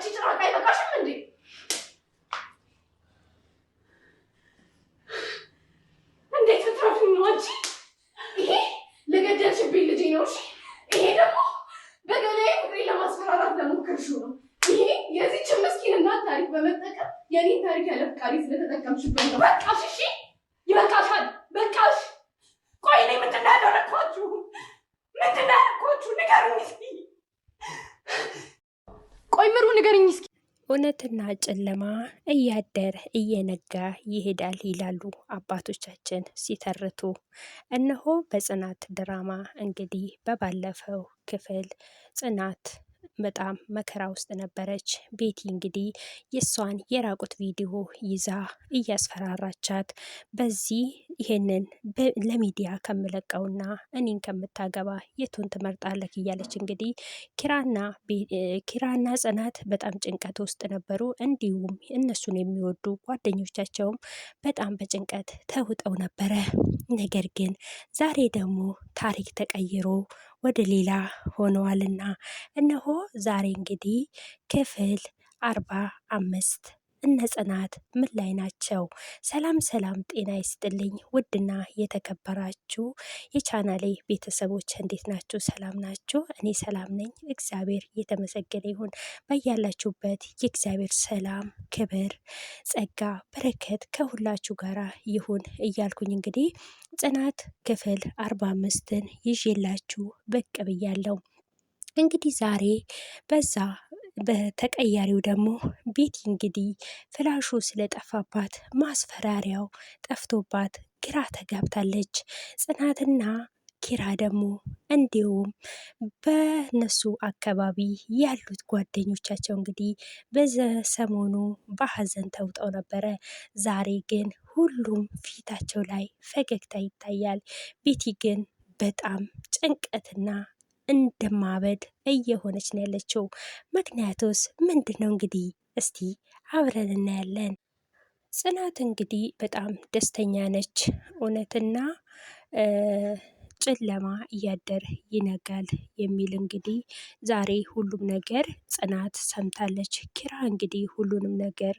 አንቺ ጭራቅ አይበቃሽም እንዴ? እንዴት ትትረፊኝ ነው አንቺ? ይሄ ለገደልሽብኝ ልጄ ነው። እሺ ይሄ ደግሞ በገላዬ ፍቅሬን ለማስፈራራት ለሞከርሽው ነው። ይሄ የዚህችን ምስኪን እናት ታሪክ በመጠቀም የኔን ታሪክ ያለ ፍቃሪ ስለተጠቀምሽበት ነው። በቃሽ፣ እሺ ይበቃሻል፣ በቃሽ። ቆይ እኔ ምንድን ነው ያደረኳችሁ? ምንድን ነው ያደረኳችሁ? ንገሩኝ እስኪ። ቆይ ምሩ ንገሩኝ እስኪ። እውነትና ጨለማ እያደር እየነጋ ይሄዳል ይላሉ አባቶቻችን ሲተርቱ። እነሆ በጽናት ድራማ እንግዲህ በባለፈው ክፍል ጽናት በጣም መከራ ውስጥ ነበረች። ቤቲ እንግዲህ የእሷን የራቁት ቪዲዮ ይዛ እያስፈራራቻት በዚህ ይሄንን ለሚዲያ ከምለቀውና እኔን ከምታገባ የቱን ትመርጣለህ እያለች እንግዲህ ኪራና ጽናት በጣም ጭንቀት ውስጥ ነበሩ። እንዲሁም እነሱን የሚወዱ ጓደኞቻቸውም በጣም በጭንቀት ተውጠው ነበረ። ነገር ግን ዛሬ ደግሞ ታሪክ ተቀይሮ ወደ ሌላ ሆነዋልና እነሆ ዛሬ እንግዲህ ክፍል 45 እነ ጽናት ምን ላይ ናቸው? ሰላም ሰላም፣ ጤና ይስጥልኝ ውድና የተከበራችሁ የቻናሌ ቤተሰቦች እንዴት ናችሁ? ሰላም ናችሁ? እኔ ሰላም ነኝ፣ እግዚአብሔር የተመሰገነ ይሁን። በያላችሁበት የእግዚአብሔር ሰላም፣ ክብር፣ ጸጋ፣ በረከት ከሁላችሁ ጋራ ይሁን እያልኩኝ እንግዲህ ጽናት ክፍል 45ን ይዤላችሁ ብቅ ብያለሁ። እንግዲህ ዛሬ በዛ በተቀያሪው ደግሞ ቤቲ እንግዲህ ፍላሹ ስለጠፋባት ማስፈራሪያው ጠፍቶባት ግራ ተጋብታለች። ጽናትና ኪራ ደግሞ እንዲሁም በነሱ አካባቢ ያሉት ጓደኞቻቸው እንግዲህ በሰሞኑ በሀዘን ተውጠው ነበረ። ዛሬ ግን ሁሉም ፊታቸው ላይ ፈገግታ ይታያል። ቤቲ ግን በጣም ጭንቀትና እንደማበድ እየሆነች ነው ያለችው። ምክንያቱስ ምንድን ነው እንግዲህ እስቲ አብረን እናያለን። ጽናት እንግዲህ በጣም ደስተኛ ነች። እውነትና ጨለማ እያደር ይነጋል የሚል እንግዲህ ዛሬ ሁሉም ነገር ጽናት ሰምታለች። ኪራ እንግዲህ ሁሉንም ነገር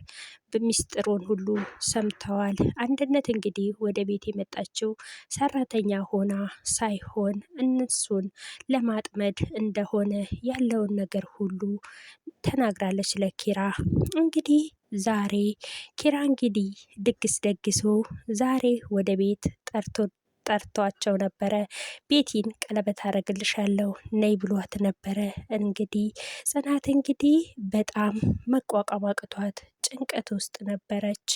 በሚስጥሩን ሁሉ ሰምተዋል። አንድነት እንግዲህ ወደ ቤት የመጣችው ሰራተኛ ሆና ሳይሆን እነሱን ለማጥመድ እንደሆነ ያለውን ነገር ሁሉ ተናግራለች ለኪራ። እንግዲህ ዛሬ ኪራ እንግዲህ ድግስ ደግሶ ዛሬ ወደ ቤት ጠርቷቸው ነበረ። ቤቲን ቀለበት አረግልሻለሁ ነይ ብሏት ነበረ። እንግዲህ ጽናት እንግዲህ በጣም መቋቋም አቅቷት ጭንቀት ውስጥ ነበረች።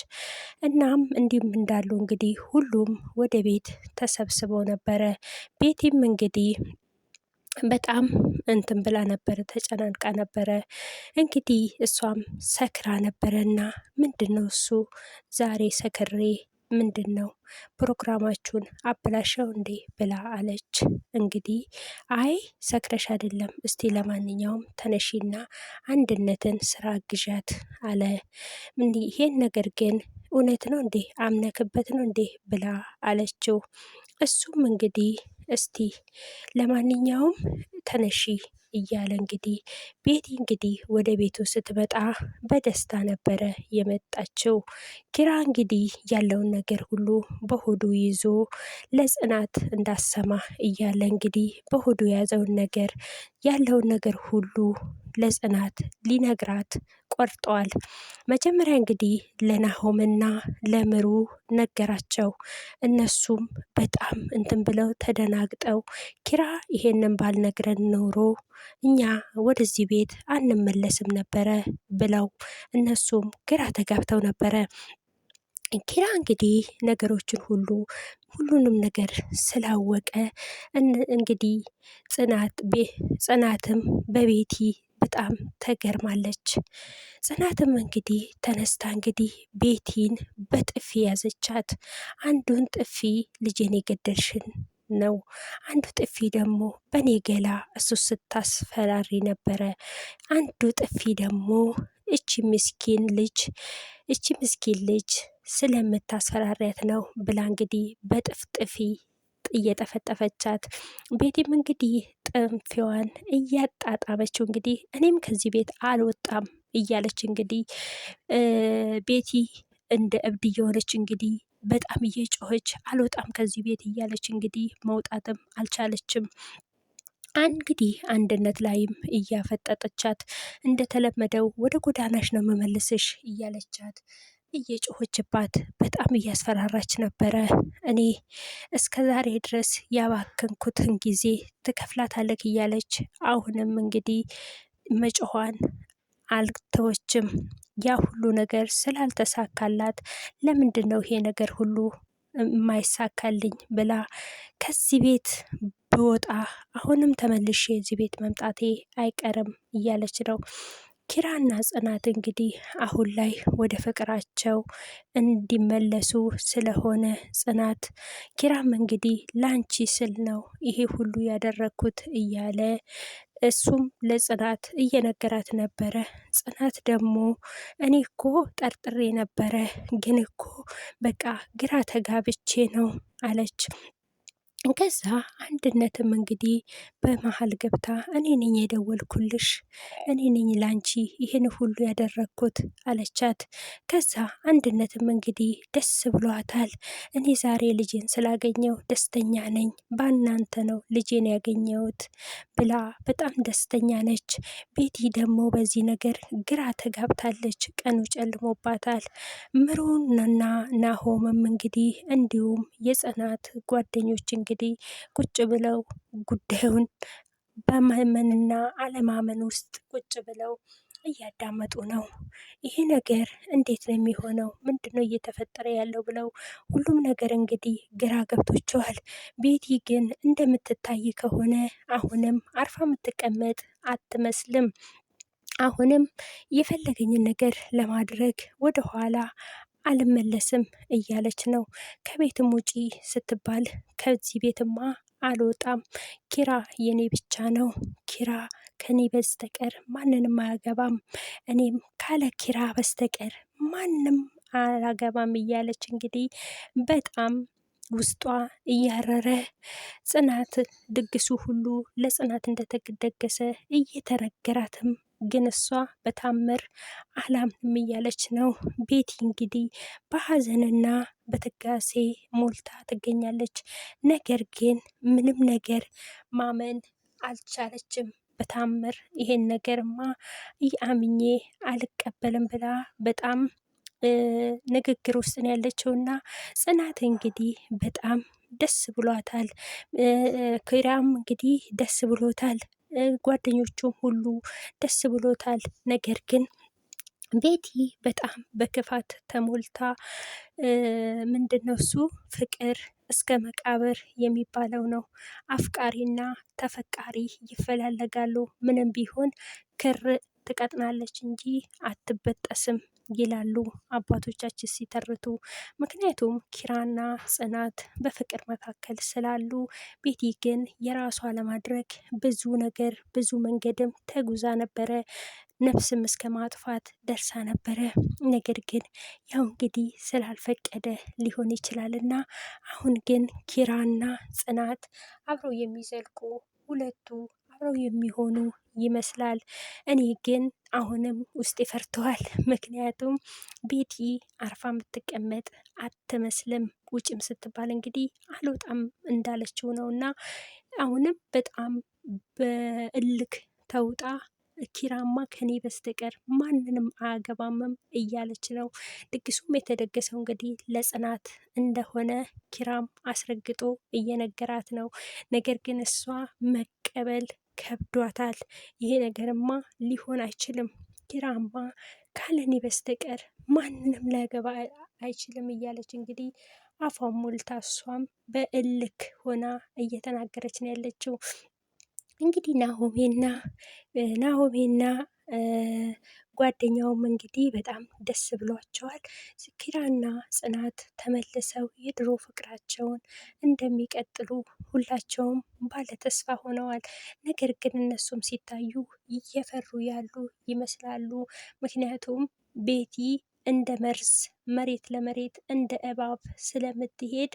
እናም እንዲሁም እንዳሉ እንግዲህ ሁሉም ወደ ቤት ተሰብስበው ነበረ። ቤቲም እንግዲህ በጣም እንትን ብላ ነበረ፣ ተጨናንቃ ነበረ። እንግዲህ እሷም ሰክራ ነበረና ምንድን ነው እሱ ዛሬ ሰክሬ ምንድን ነው ፕሮግራማችሁን አበላሸው እንዴ ብላ አለች። እንግዲህ አይ ሰክረሽ አይደለም፣ እስቲ ለማንኛውም ተነሺና አንድነትን ስራ ግዣት አለ። ይሄን ነገር ግን እውነት ነው እንዴ አምነክበት ነው እንዴ ብላ አለችው። እሱም እንግዲህ እስቲ ለማንኛውም ተነሺ እያለ እንግዲህ ቤቲ እንግዲህ ወደ ቤቱ ስትመጣ በደስታ ነበረ የመጣችው። ኪራ እንግዲህ ያለውን ነገር ሁሉ በሆዱ ይዞ ለጽናት እንዳሰማ እያለ እንግዲህ በሆዱ የያዘውን ነገር ያለውን ነገር ሁሉ ለጽናት ሊነግራት ቆርጠዋል። መጀመሪያ እንግዲህ ለናሆምና ለምሩ ነገራቸው። እነሱም በጣም እንትን ብለው ተደናግጠው ኪራ ይሄንን ባልነግረን ኖሮ እኛ ወደዚህ ቤት አንመለስም ነበረ ብለው እነሱም ግራ ተጋብተው ነበረ። ኪራ እንግዲህ ነገሮችን ሁሉንም ነገር ስላወቀ እንግዲህ ጽናትም በቤቲ በጣም ተገርማለች። ጽናትም እንግዲህ ተነስታ እንግዲህ ቤቲን በጥፊ ያዘቻት። አንዱን ጥፊ ልጄን የገደልሽን ነው፣ አንዱ ጥፊ ደግሞ በኔ ገላ እሱ ስታስፈራሪ ነበረ፣ አንዱ ጥፊ ደግሞ እቺ ምስኪን ልጅ ስለምታስፈራሪያት ነው ብላ እንግዲህ በጥፍጥፊ እየጠፈጠፈቻት። ቤቲም እንግዲህ ጥንፊዋን እያጣጣመችው እንግዲህ እኔም ከዚህ ቤት አልወጣም እያለች እንግዲህ ቤቲ እንደ እብድ እየሆነች እንግዲህ በጣም እየጮኸች አልወጣም ከዚህ ቤት እያለች እንግዲህ መውጣትም አልቻለችም። እንግዲህ አንድነት ላይም እያፈጠጠቻት እንደተለመደው ወደ ጎዳናሽ ነው መመልስሽ እያለቻት እየጮኸችባት በጣም እያስፈራራች ነበረ። እኔ እስከ ዛሬ ድረስ ያባከንኩትን ጊዜ ትከፍላታለህ እያለች አሁንም እንግዲህ መጮኋን አልተወችም። ያ ሁሉ ነገር ስላልተሳካላት ለምንድን ነው ይሄ ነገር ሁሉ የማይሳካልኝ ብላ ከዚህ ቤት ብወጣ አሁንም ተመልሼ እዚህ ቤት መምጣቴ አይቀርም እያለች ነው። ኪራና ጽናት እንግዲህ አሁን ላይ ወደ ፍቅራቸው እንዲመለሱ ስለሆነ ጽናት ኪራም እንግዲህ ላንቺ ስል ነው ይሄ ሁሉ ያደረግኩት እያለ እሱም ለጽናት እየነገራት ነበረ። ጽናት ደግሞ እኔ እኮ ጠርጥሬ ነበረ፣ ግን እኮ በቃ ግራ ተጋብቼ ነው አለች። ከዛ አንድነትም እንግዲህ በመሀል ገብታ እኔ ነኝ የደወልኩልሽ፣ እኔ ነኝ ላንቺ ይህን ሁሉ ያደረግኩት አለቻት። ከዛ አንድነትም እንግዲህ ደስ ብሏታል። እኔ ዛሬ ልጄን ስላገኘው ደስተኛ ነኝ፣ ባናንተ ነው ልጄን ያገኘሁት ብላ በጣም ደስተኛ ነች። ቤቲ ደግሞ በዚህ ነገር ግራ ተጋብታለች፣ ቀኑ ጨልሞባታል። ምሩንና ናሆምም እንግዲህ እንዲሁም የጽናት ጓደኞች እንግዲህ ቁጭ ብለው ጉዳዩን በማመንና አለማመን ውስጥ ቁጭ ብለው እያዳመጡ ነው። ይሄ ነገር እንዴት ነው የሚሆነው? ምንድን ነው እየተፈጠረ ያለው ብለው ሁሉም ነገር እንግዲህ ግራ ገብቶቸዋል። ቤቲ ግን እንደምትታይ ከሆነ አሁንም አርፋ የምትቀመጥ አትመስልም። አሁንም የፈለገኝን ነገር ለማድረግ ወደኋላ አልመለስም እያለች ነው። ከቤትም ውጪ ስትባል ከዚህ ቤትማ አልወጣም፣ ኪራ የኔ ብቻ ነው፣ ኪራ ከኔ በስተቀር ማንንም አያገባም፣ እኔም ካለ ኪራ በስተቀር ማንም አላገባም እያለች እንግዲህ በጣም ውስጧ እያረረ ጽናት ድግሱ ሁሉ ለጽናት እንደተደገሰ እየተነገራትም ግን እሷ በታምር አላምንም እያለች ነው። ቤቲ እንግዲህ በሀዘንና በትጋሴ ሞልታ ትገኛለች። ነገር ግን ምንም ነገር ማመን አልቻለችም። በታምር ይሄን ነገርማ አምኜ አልቀበልም ብላ በጣም ንግግር ውስጥ ነው ያለችው እና ጽናት እንግዲህ በጣም ደስ ብሏታል። ኪራም እንግዲህ ደስ ብሎታል። ጓደኞቹም ሁሉ ደስ ብሎታል። ነገር ግን ቤቲ በጣም በክፋት ተሞልታ ምንድነው እሱ ፍቅር እስከ መቃብር የሚባለው ነው። አፍቃሪና ተፈቃሪ ይፈላለጋሉ። ምንም ቢሆን ክር ትቀጥናለች እንጂ አትበጠስም ይላሉ አባቶቻችን ሲተርቱ። ምክንያቱም ኪራና ጽናት በፍቅር መካከል ስላሉ ቤቲ ግን የራሷ ለማድረግ ብዙ ነገር ብዙ መንገድም ተጉዛ ነበረ። ነፍስም እስከ ማጥፋት ደርሳ ነበረ። ነገር ግን ያው እንግዲህ ስላልፈቀደ ሊሆን ይችላል እና አሁን ግን ኪራና ጽናት አብረው የሚዘልቁ ሁለቱ አብረው የሚሆኑ ይመስላል። እኔ ግን አሁንም ውስጥ ይፈርተዋል። ምክንያቱም ቤቲ አርፋ የምትቀመጥ አትመስልም። ውጭም ስትባል እንግዲህ አልወጣም እንዳለችው ነው እና አሁንም በጣም በእልክ ተውጣ ኪራማ ከኔ በስተቀር ማንንም አያገባምም እያለች ነው። ድግሱም የተደገሰው እንግዲህ ለጽናት እንደሆነ ኪራም አስረግጦ እየነገራት ነው። ነገር ግን እሷ መቀበል ከብዷታል። ይሄ ነገርማ ሊሆን አይችልም፣ ኪራማ ካለኔ በስተቀር ማንንም ሊያገባ አይችልም እያለች እንግዲህ አፏን ሞልታ እሷም በእልክ ሆና እየተናገረች ነው ያለችው። እንግዲህ ናሆሜና ጓደኛውም እንግዲህ በጣም ደስ ብሏቸዋል። ኪራና ጽናት ተመልሰው የድሮ ፍቅራቸውን እንደሚቀጥሉ ሁላቸውም ባለ ተስፋ ሆነዋል። ነገር ግን እነሱም ሲታዩ እየፈሩ ያሉ ይመስላሉ። ምክንያቱም ቤቲ እንደ መርዝ መሬት ለመሬት እንደ እባብ ስለምትሄድ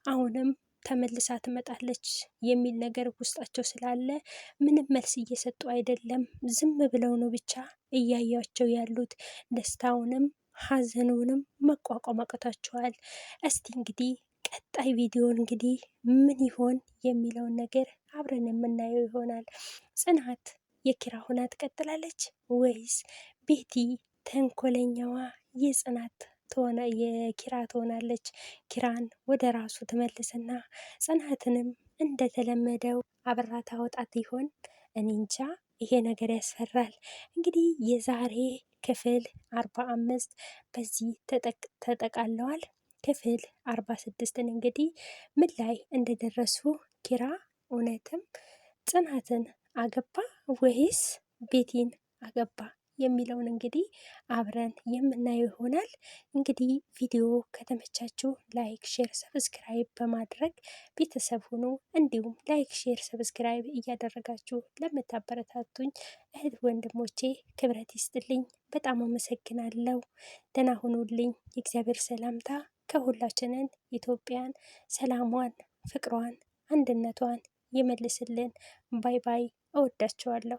አሁንም ተመልሳ ትመጣለች የሚል ነገር ውስጣቸው ስላለ ምንም መልስ እየሰጡ አይደለም። ዝም ብለው ነው ብቻ እያያቸው ያሉት። ደስታውንም ሀዘኑንም መቋቋም አቅቷቸዋል። እስቲ እንግዲህ ቀጣይ ቪዲዮ እንግዲህ ምን ይሆን የሚለውን ነገር አብረን የምናየው ይሆናል። ጽናት የኪራ ሆና ትቀጥላለች ወይስ ቤቲ ተንኮለኛዋ የጽናት የኪራ ትሆናለች? ኪራን ወደ ራሱ ትመልስና ጽናትንም እንደተለመደው አብራ ታወጣት ይሆን? እኔ እንጃ። ይሄ ነገር ያስፈራል። እንግዲህ የዛሬ ክፍል 45 በዚህ ተጠቃለዋል። ክፍል 46ን እንግዲህ ምን ላይ እንደደረሱ ኪራ እውነትም ጽናትን አገባ ወይስ ቤቲን አገባ የሚለውን እንግዲህ አብረን የምናየው ይሆናል። እንግዲህ ቪዲዮ ከተመቻችሁ ላይክ፣ ሼር፣ ሰብስክራይብ በማድረግ ቤተሰብ ሁኑ። እንዲሁም ላይክ፣ ሼር፣ ሰብስክራይብ እያደረጋችሁ ለምታበረታቱኝ እህት ወንድሞቼ ክብረት ይስጥልኝ። በጣም አመሰግናለሁ። ደህና ሁኑልኝ። የእግዚአብሔር ሰላምታ ከሁላችንን ኢትዮጵያን ሰላሟን፣ ፍቅሯን፣ አንድነቷን ይመልስልን። ባይ ባይ። እወዳችኋለሁ።